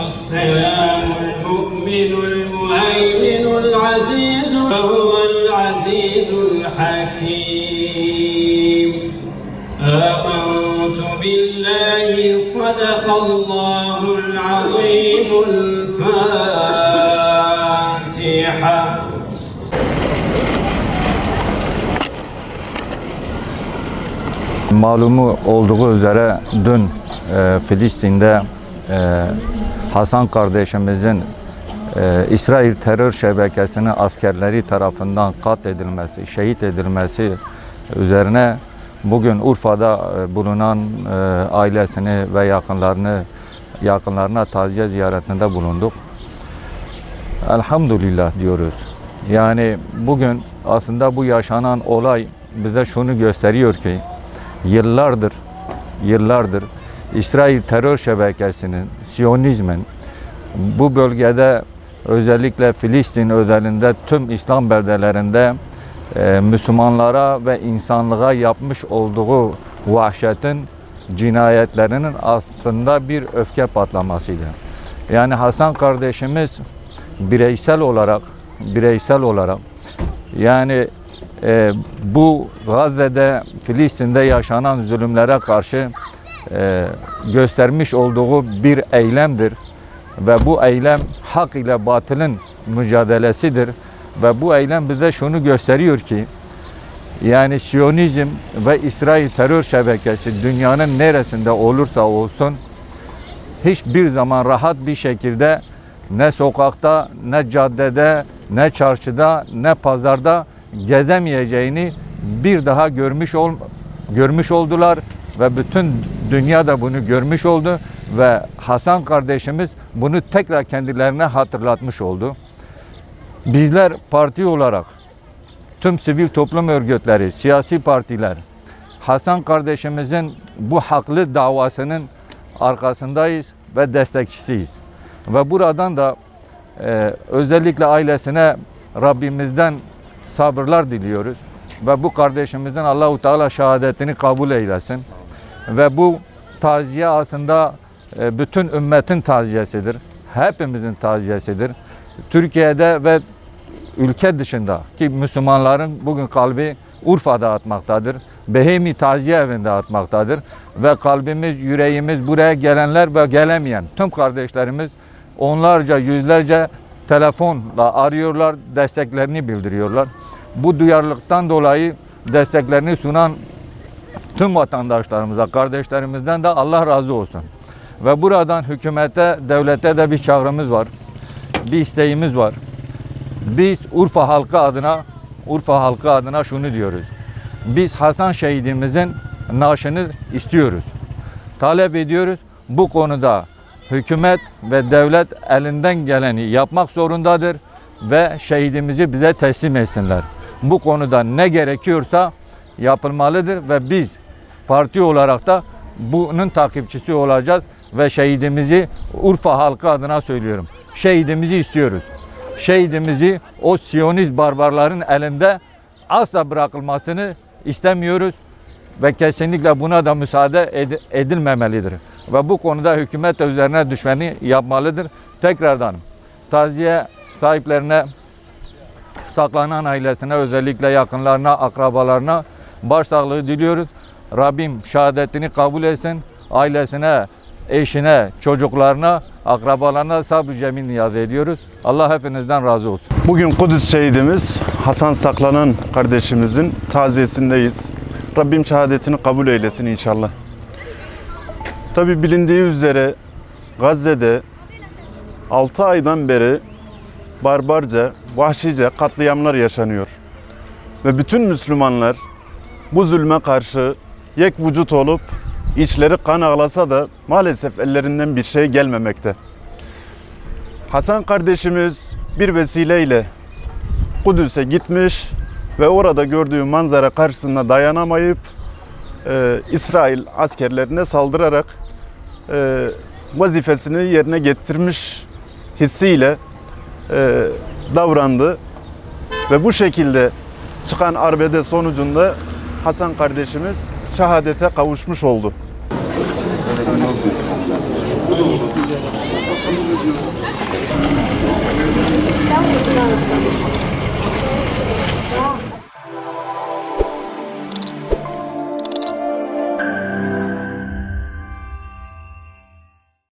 السلام المؤمن المهيمن العزيز وهو العزيز الحكيم آمنت بالله صدق الله العظيم الفاتحة. Malumu olduğu üzere dün Filistin'de Hasan kardeşimizin İsrail terör şebekesinin askerleri tarafından katledilmesi, şehit edilmesi üzerine bugün Urfa'da bulunan ailesini ve yakınlarına taziye ziyaretinde bulunduk. Elhamdülillah diyoruz. Yani bugün aslında bu yaşanan olay bize şunu gösteriyor ki yıllardır İsrail terör şebekesinin, Siyonizmin bu bölgede özellikle Filistin özelinde tüm İslam beldelerinde Müslümanlara ve insanlığa yapmış olduğu vahşetin, cinayetlerinin aslında bir öfke patlamasıydı. Yani Hasan kardeşimiz bireysel olarak yani bu Gazze'de, Filistin'de yaşanan zulümlere karşı göstermiş olduğu bir eylemdir. Ve bu eylem hak ile batılın mücadelesidir. Ve bu eylem bize şunu gösteriyor ki, yani Siyonizm ve İsrail terör şebekesi dünyanın neresinde olursa olsun hiçbir zaman rahat bir şekilde ne sokakta, ne caddede, ne çarşıda, ne pazarda gezemeyeceğini bir daha görmüş oldular ve bütün dünya da bunu görmüş oldu ve Hasan kardeşimiz bunu tekrar kendilerine hatırlatmış oldu. Bizler parti olarak tüm sivil toplum örgütleri, siyasi partiler Hasan kardeşimizin bu haklı davasının arkasındayız ve destekçisiyiz. Ve buradan da özellikle ailesine Rabbimizden sabırlar diliyoruz. Ve bu kardeşimizin Allah-u Teala şehadetini kabul eylesin. Ve bu taziye aslında bütün ümmetin taziyesidir. Hepimizin taziyesidir. Türkiye'de ve ülke dışında ki Müslümanların bugün kalbi Urfa'da atmaktadır. Behemi Taziye Evi'nde atmaktadır. Ve kalbimiz, yüreğimiz buraya gelenler ve gelemeyen tüm kardeşlerimiz onlarca, yüzlerce telefonla arıyorlar, desteklerini bildiriyorlar. Bu duyarlılıktan dolayı desteklerini sunan tüm vatandaşlarımıza, kardeşlerimizden de Allah razı olsun. Ve buradan hükümete, devlete de bir çağrımız var. Bir isteğimiz var. Biz Urfa halkı adına şunu diyoruz. Biz Hasan şehidimizin naaşını istiyoruz. Talep ediyoruz. Bu konuda hükümet ve devlet elinden geleni yapmak zorundadır ve şehidimizi bize teslim etsinler. Bu konuda ne gerekiyorsa yapılmalıdır ve biz parti olarak da bunun takipçisi olacağız ve şehidimizi Urfa halkı adına söylüyorum. Şehidimizi istiyoruz. Şehidimizi o Siyonist barbarların elinde asla bırakılmasını istemiyoruz ve kesinlikle buna da müsaade edilmemelidir. Ve bu konuda hükümet üzerine düşeni yapmalıdır. Tekrardan taziye sahiplerine, saklanan ailesine, özellikle yakınlarına, akrabalarına başsağlığı diliyoruz. Rabbim şehadetini kabul etsin. Ailesine, eşine, çocuklarına, akrabalarına sabr-ı cemil niyaz ediyoruz. Allah hepinizden razı olsun. Bugün Kudüs şehidimiz Hasan Saklanan kardeşimizin taziyesindeyiz. Rabbim şehadetini kabul eylesin inşallah. Tabi bilindiği üzere Gazze'de 6 aydan beri barbarca, vahşice katliamlar yaşanıyor. Ve bütün Müslümanlar bu zulme karşı yek vücut olup içleri kan ağlasa da maalesef ellerinden bir şey gelmemekte. Hasan kardeşimiz bir vesileyle Kudüs'e gitmiş ve orada gördüğü manzara karşısında dayanamayıp İsrail askerlerine saldırarak vazifesini yerine getirmiş hissiyle davrandı ve bu şekilde çıkan arbede sonucunda Hasan kardeşimiz şehadete kavuşmuş oldu.